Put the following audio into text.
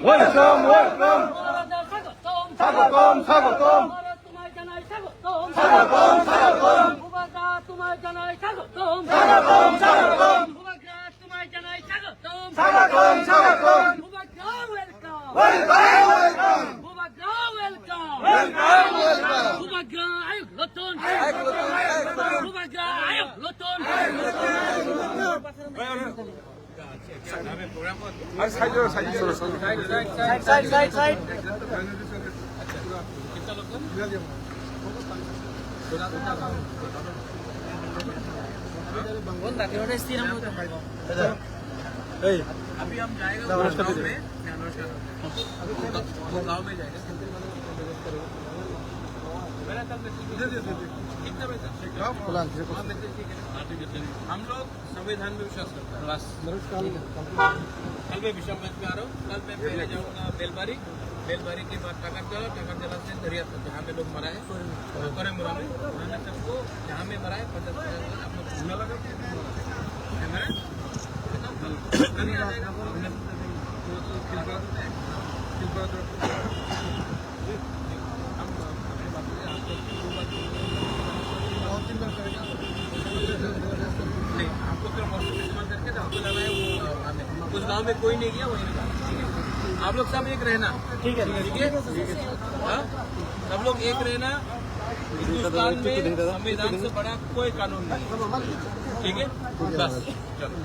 Welcome welcome স্বাগতম স্বাগতম তোমায় জানাই স্বাগতম স্বাগতম স্বাগতম মুবারকা তোমায় জানাই স্বাগতম স্বাগতম স্বাগতম মুবারকা তোমায় জানাই স্বাগতম স্বাগতম স্বাগতম মুবারকা ওয়েলকাম ওয়েলকাম ওয়েলকাম মুবারকা ওয়েলকাম ওয়েলকাম ওয়েলকাম মুবারকা আয়ুব রতন মুবারকা আয়ুব রতন আর side side side side side अभी हम जाएगा वो गाँव में वो गाँव में जाएगा मेरा कल कितना बजे हम लोग संविधान में विश्वास करते हैं बस कल मैं विशाखापट्टनम में आ रहा हूँ। कल मैं पहले जाऊँगा बेलबारी के बाद टाकरजला से दरिया तक जहाँ पे लोग मरा है कोरेमुरा में वहाँ सबको जहाँ में मरा है 50 आप लोग घूमने लगा कैमरा कल ही आ जाएगा नहीं आपको फिर मौसम इस्तेमाल करके तो आपको लगा है वो उस गांव में कोई नहीं गया वहीं ठीक है आप लोग सब एक रहना ठीक है हाँ? सब लोग एक रहना। हिंदुस्तान में संविधान से बड़ा कोई कानून नहीं ठीक है बस चलो